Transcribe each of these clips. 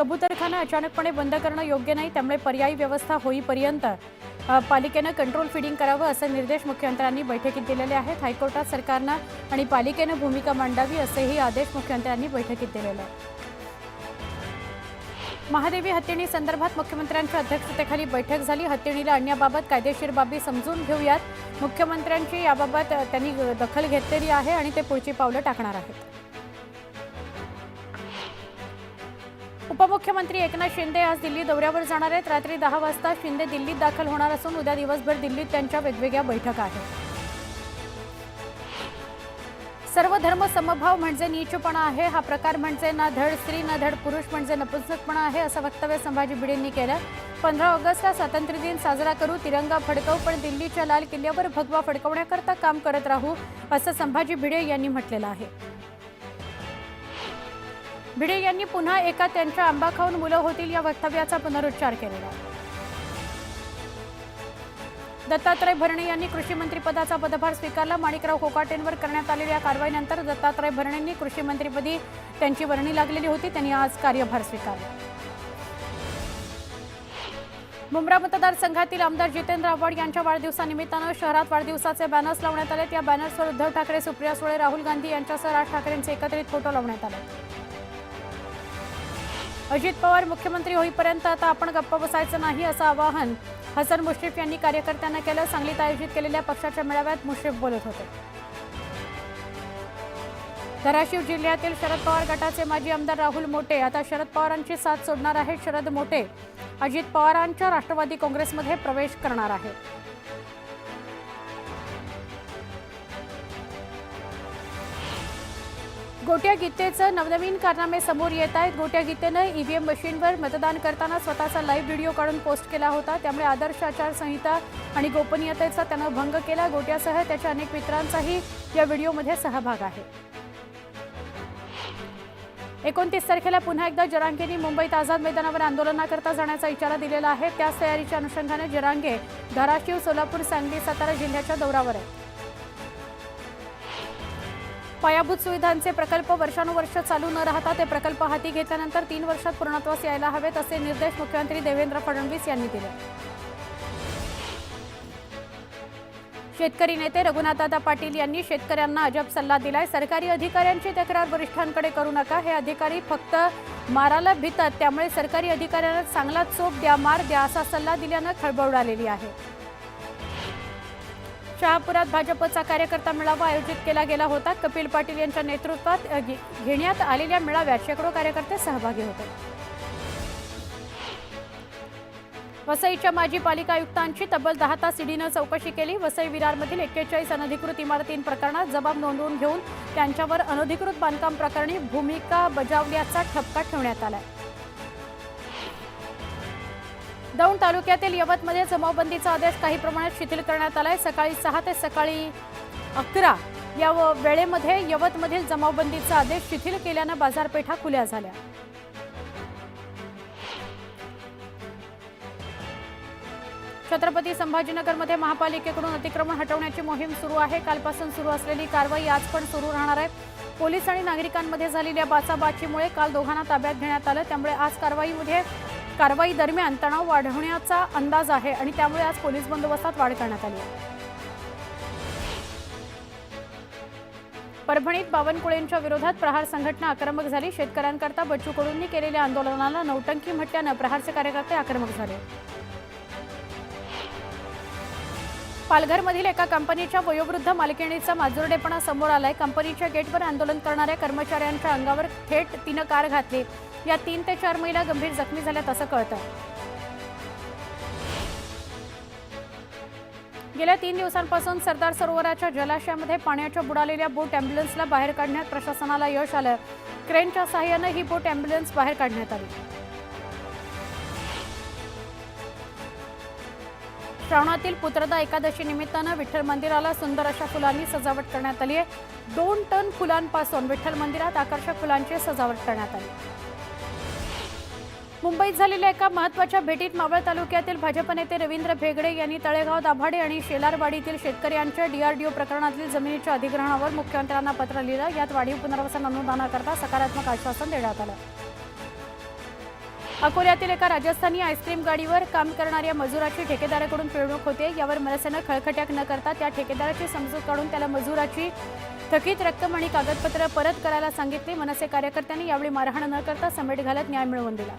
कबूतरखाना अचानकपणे बंद करणं योग्य नाही, त्यामुळे पर्यायी व्यवस्था होईपर्यंत पालिकेनं कंट्रोल फीडिंग करावं असे निर्देश मुख्यमंत्र्यांनी बैठकीत दिलेले आहेत। हायकोर्टात सरकारनं आणि पालिकेनं भूमिका मांडावी असेही आदेश मुख्यमंत्र्यांनी बैठकीत दिलेले आहेत। महादेवी हत्तीणी संदर्भात मुख्यमंत्र्यांच्या अध्यक्षतेखाली बैठक झाली। हत्तीणीला आणण्याबाबत कायदेशीर बाबी समजून घेऊयात। मुख्यमंत्र्यांची याबाबत त्यांनी दखल घेतलेली आहे आणि ते पुढची पावलं टाकणार आहेत। उपमुख्यमंत्री एकनाथ शिंदे आज दिल्ली दौऱ्यावर जाणार आहेत। रात्री 10 वाजता शिंदे दिल्लीत दाखल होणार असून उद्या दिवसभर दिल्लीत त्यांच्या वेगवेगळ्या बैठका आहेत। सर्व धर्म समभाव म्हणजे नीचपणा आहे, हा प्रकार म्हणजे ना धड स्त्री ना धड पुरुष म्हणजे नपुंसकपणा आहे, असं वक्तव्य संभाजी भिडेंनी केलं। 15 ऑगस्टला स्वातंत्र्य दिन साजरा करू, तिरंगा फडकवू, पण दिल्लीच्या लाल किल्ल्यावर भगवा फडकवण्याकरता काम करत राहू, असं संभाजी भिडे यांनी म्हटलेलं आहे। भिडे यांनी पुन्हा एका त्यांच्या आंबा खाऊन मुलं होतील या वक्तव्याचा पुनरुच्चार केलेला आहे। दत्तात्रय भरणे यांनी कृषी मंत्रीपदाचा पदभार स्वीकारला। माणिकराव कोकाटेंवर करण्यात आलेल्या कारवाईनंतर दत्तात्रय भरणेंनी कृषी मंत्रीपदी त्यांची वर्णी लागलेली होती, त्यांनी आज कार्यभार स्वीकारला। मुंब्रा मतदारसंघातील आमदार जितेंद्र आव्हाड यांच्या वाढदिवसानिमित्तानं शहरात वाढदिवसाचे बॅनर्स लावण्यात आले। त्या बॅनर्सवर उद्धव ठाकरे, सुप्रिया सुळे, राहुल गांधी यांच्यासह राज ठाकरेंचे एकत्रित फोटो लावण्यात आले। अजित पवार मुख्यमंत्री होईपर्यंत आता आपण गप्प बसायचं नाही, असं आवाहन हसन मुश्रीफ यांनी कार्यकर्त्यांना केलं। सांगलीत आयोजित केलेल्या पक्षाच्या मेळाव्यात मुश्रीफ बोलत होते। धाराशिव जिल्ह्यातील शरद पवार गटाचे माजी आमदार राहुल मोटे आता शरद पवारांची साथ सोडणार आहेत। शरद मोटे अजित पवारांच्या राष्ट्रवादी काँग्रेसमध्ये प्रवेश करणार आहेत। गोट्या गीतेचं नवनवीन कारनामे समोर येत आहेत। गोट्या गीतेनं ईव्हीएम मशीनवर मतदान करताना स्वतःचा लाईव्ह व्हिडिओ काढून पोस्ट केला होता, त्यामुळे आदर्श आचारसंहिता आणि गोपनीयतेचा त्यानं भंग केला। गोट्यासह त्याच्या अनेक मित्रांचाही या व्हिडिओमध्ये सहभाग आहे। 29 तारखेला पुन्हा एकदा जरांगेंनी मुंबईत आझाद मैदानावर आंदोलनाकरता जाण्याचा इशारा दिलेला आहे। त्याच तयारीच्या अनुषंगाने जरांगे धाराशिव, सोलापूर, सांगली, सातारा जिल्ह्याच्या दौऱ्यावर आहेत। पायाभूत सुविधांचे प्रकल्प वर्षानुवर्ष चालू न राहता ते प्रकल्प हाती घेतल्यानंतर 3 वर्षात पूर्णत्वास यायला हवेत, असे निर्देश मुख्यमंत्री देवेंद्र फडणवीस यांनी दिले। शेतकरी नेते रघुनाथदादा पाटील यांनी शेतकऱ्यांना अजब सल्ला दिलाय। सरकारी अधिकाऱ्यांची तक्रार वरिष्ठांकडे करू नका, हे अधिकारी फक्त माराला भितात, त्यामुळे सरकारी अधिकाऱ्यांना चांगला चोप द्या, मार द्या, असा सल्ला दिल्यानं खळबळ उडालेली आहे। शहापुरात भाजपचा कार्यकर्ता मेळावा आयोजित केला गेला होता। कपिल पाटील यांच्या नेतृत्वात घेण्यात आलेल्या मेळाव्यात शेकडो कार्यकर्ते सहभागी होते। वसईच्या माजी पालिका आयुक्तांची तब्बल 10 तास ईडीनं चौकशी केली। वसई विरारमधील 41 अनधिकृत इमारतींप्रकरणात जबाब नोंदवून घेऊन त्यांच्यावर अनधिकृत बांधकाम प्रकरणी भूमिका बजावल्याचा ठपका ठेवण्यात आला। दौंड तालुक्यातील यवतमध्ये जमावबंदीचा आदेश काही प्रमाणात शिथिल करण्यात आलाय। सकाळी 6 ते सकाळी 11 या वेळेमध्ये यवतमधील जमावबंदीचा आदेश शिथिल केल्यानं बाजारपेठा खुल्या झाल्या। छत्रपती संभाजीनगरमध्ये महापालिकेकडून अतिक्रमण हटवण्याची मोहीम सुरू आहे। कालपासून सुरू असलेली कारवाई आज पण सुरू राहणार आहे। पोलीस आणि नागरिकांमध्ये झालेल्या बाचाबाचीमुळे काल दोघांना ताब्यात घेण्यात आलं, त्यामुळे आज कारवाई दरम्यान तणाव वाढवण्याचा अंदाज आहे आणि त्यामुळे आज पोलीस बंदोबस्तात वाढ करण्यात आली आहे। परभणीत बावनकुळेंच्या विरोधात प्रहार संघटना आक्रमक झाली। शेतकऱ्यांकरता बच्चू कडूंनी केलेल्या आंदोलनाला नौटंकी म्हटल्यानं प्रहारचे कार्यकर्ते आक्रमक झाले। पालघरमधील एका कंपनीच्या वयोवृद्ध मालकिणीचा माजुरडेपणा समोर आलाय। कंपनीच्या गेटवर आंदोलन करणाऱ्या कर्मचाऱ्यांच्या अंगावर थेट तिनं कार घातली। या 3 ते 4 महिला गंभीर जखमी झाल्यात असं कळतं। गेल्या 3 दिवसांपासून सरदार सरोवराच्या जलाशयामध्ये पाण्याच्या बुडालेल्या बोट अँब्युलन्सला बाहेर काढण्यात प्रशासनाला यश आलं। क्रेनच्या सहाय्यानं ही बोट अँब्युलन्स बाहेर काढण्यात आली। श्रावणातील पुत्रदा एकादशी निमित्तानं विठ्ठल मंदिराला सुंदर अशा फुलांनी सजावट करण्यात आली आहे। 2 टन फुलांपासून विठ्ठल मंदिरात आकर्षक फुलांची सजावट करण्यात आली। मुंबईत झालेल्या एका महत्त्वाच्या भेटीत मावळ तालुक्यातील भाजप नेते रवींद्र भेगडे यांनी तळेगाव, दाभाडे आणि शेलारवाडीतील शेतकऱ्यांच्या डीआरडीओ प्रकरणातील जमिनीच्या अधिग्रहणावर मुख्यमंत्र्यांना पत्र लिहिलं। यात वाढीव पुनर्वसन अनुदानाकरता सकारात्मक आश्वासन देण्यात आलं। अकोल्यातील एका राजस्थानी आईस्क्रीम गाडीवर काम करणाऱ्या मजुराची ठेकेदाराकडून पिळवणूक होते। यावर मनसेनं खळखट्याक न करता त्या ठेकेदाराची समजूत काढून त्याला मजुराची थकीत रक्कम आणि कागदपत्र परत करायला सांगितले। मनसे कार्यकर्त्यांनी यावेळी मारहाण न करता समेट घालत न्याय मिळवून दिला।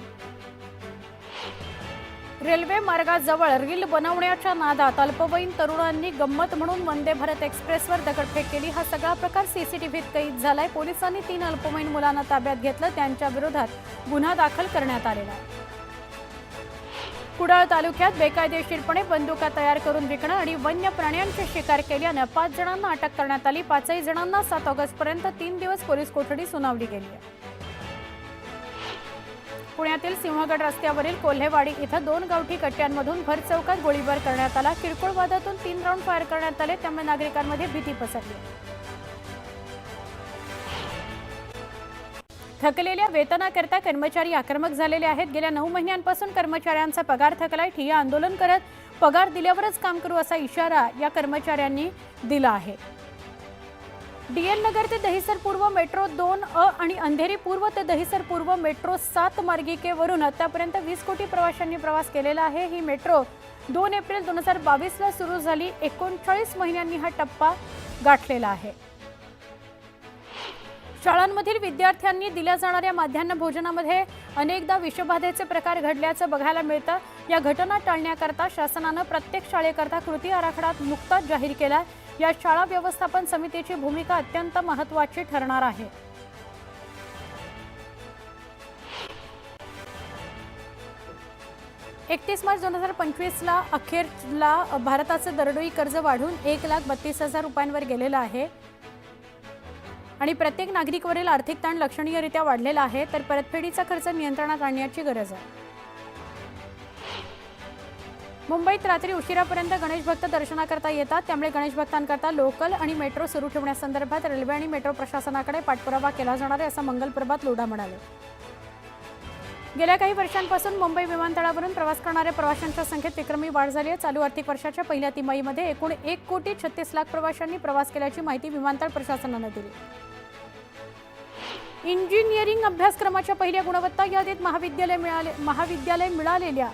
रेल्वे मार्गाजवळ रील बनवण्याच्या नादात अल्पवयीन तरुणांनी गंमत म्हणून वंदे भारत एक्सप्रेसवर दगडफेक केली। हा सगळा प्रकार सीसीटीव्हीत कैद झालाय। पोलिसांनी 3 अल्पवयीन मुलांना ताब्यात घेतलं। त्यांच्या विरोधात गुन्हा दाखल करण्यात आलेला आहे। कुडाळ तालुक्यात बेकायदेशीरपणे बंदुका तयार करून विकणं आणि वन्य प्राण्यांची शिकार केल्यानं 5 जणांना अटक करण्यात आली। 5 जणांना 7 ऑगस्टपर्यंत 3 दिवस पोलीस कोठडी सुनावली गेली आहे। पुण्यातील सिंहगड रस्त्यावरील कोल्हेवाडी इथं 2 गावठी कट्ट्यांमधून भर चौकात गोळीबार करण्यात आला। किरकोळ वादातून 3 राऊंड फायर करण्यात आले, त्यामुळे नागरिकांमध्ये भीती पसरली। थकलेल्या वेतनाकरता कर्मचारी आक्रमक झालेले आहेत। गेल्या 9 महिन्यांपासून कर्मचाऱ्यांचा पगार थकलाय। ठिय्या आंदोलन करत पगार दिल्यावरच काम करू असा इशारा या कर्मचाऱ्यांनी दिला आहे। डीएन नगर ते दहिसर पूर्व मेट्रो 2A आणि अंधेरी पूर्व ते दहिसर पूर्व मेट्रो 7 मार्गिकेवरून आतापर्यंत 20 कोटी प्रवाशांनी प्रवास केलेला आहे। ही मेट्रो 2 एप्रिल 2022 ला सुरू झाली। 39 महिन्यांनी हा टप्पा गाठलेला आहे। शाळांमधील विद्यार्थ्यांनी दिल्या जाणाऱ्या माध्यान्ह भोजनामध्ये अनेकदा विषबाधेचे प्रकार घडल्याचं बघायला मिळतं। या घटना टाळण्याकरता शासनानं प्रत्येक शाळेकरता कृती आराखडा नुकताच जाहीर केला। या शाळा व्यवस्थापन समितीची भूमिका अत्यंत महत्त्वाची ठरणार आहे। मार्च 2025 ला अखेरला भारताचं दरडोई कर्ज वाढून 1,32,000 रुपयांवर गेलेलं आहे आणि प्रत्येक नागरिकावरील आर्थिक ताण लक्षणीयरित्या वाढलेला आहे। तर परतफेडीचा खर्च नियंत्रणात आणण्याची गरज आहे। मुंबईत रात्री उशिरापर्यंत गणेश भक्त दर्शनाकरता येतात, त्यामुळे गणेश भक्तांकरता लोकल आणि मेट्रो सुरू ठेवण्यासंदर्भात रेल्वे आणि मेट्रो प्रशासनाकडे पाठपुरावा केला जाणार आहे, असं मंगलप्रभात लोढा म्हणाले। गेल्या काही वर्षांपासून मुंबई विमानतळावरून प्रवास करणाऱ्या प्रवाशांच्या संख्येत विक्रमी वाढ झाली आहे। चालू आर्थिक वर्षाच्या पहिल्या तिमाहीमध्ये एकूण 1,36,00,000 प्रवाशांनी प्रवास केल्याची माहिती विमानतळ प्रशासनाने दिली। इंजिनिअरिंग अभ्यासक्रमाच्या पहिल्या गुणवत्ता यादीत महाविद्यालय मिळालेल्या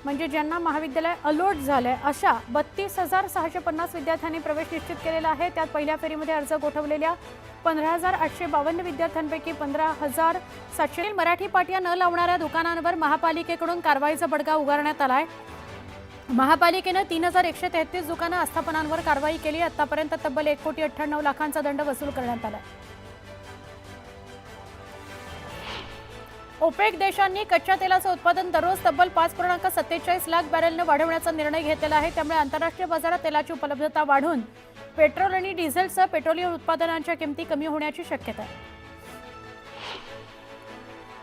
म्हणजे ज्यांना महाविद्यालय अलॉट झालंय अशा 32,650 विद्यार्थ्यांनी प्रवेश निश्चित केलेला आहे। त्यात पहिल्या फेरीमध्ये अर्ज गोठवलेल्या 15,852 विद्यार्थ्यांपैकी 15,700 मराठी पाट्या न लावणाऱ्या दुकानांवर महापालिकेकडून कारवाईचा बडगा उगारण्यात आलाय। महापालिकेनं 3,133 दुकानं आस्थापनांवर कारवाई केली। आतापर्यंत तब्बल 1,98,00,000 दंड वसूल करण्यात आला। ओपेक देशांनी कच्च्या तेलाचं उत्पादन दररोज तब्बल 5.47 लाख बॅरेलने वाढवण्याचा निर्णय घेतलेला आहे। त्यामुळे आंतरराष्ट्रीय बाजारात तेलाची उपलब्धता वाढून पेट्रोल आणि डिझेलसह पेट्रोलियम उत्पादनांच्या किमती कमी होण्याची शक्यता आहे।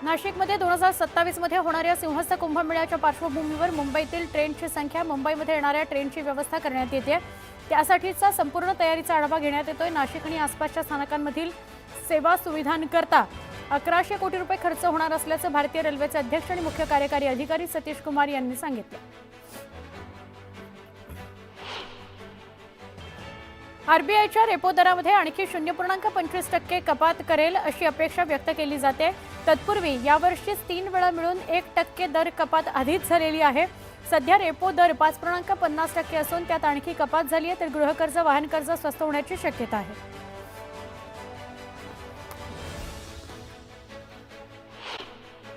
नाशिकमध्ये 2027 मध्ये होणाऱ्या सिंहस्थ कुंभमेळ्याच्या पार्श्वभूमीवर मुंबईतील ट्रेनची संख्या, मुंबईमध्ये येणाऱ्या ट्रेनची व्यवस्था करण्यात येते। त्यासाठीचा संपूर्ण तयारीचा आढावा घेण्यात येतोय। नाशिक आणि आसपासच्या स्थानकांमधील सेवा सुविधांकरता 1100 कोटी रुपये खर्च होणार असल्याचं भारतीय रेल्वेचे अध्यक्ष आणि मुख्य कार्यकारी अधिकारी सतीश कुमार यांनी सांगितलं। आरबीआयच्या रेपो दरामध्ये आणखी 0.25% कपात करेल अशी अपेक्षा व्यक्त केली जाते। तत्पूर्वी यावर्षीच 3 वेळा मिळून 1% दर कपात आधीच झालेली आहे। सध्या रेपो दर 5.50% असून त्यात आणखी कपात झाली आहे, तर गृहकर्ज वाहन कर्ज स्वस्त होण्याची शक्यता आहे।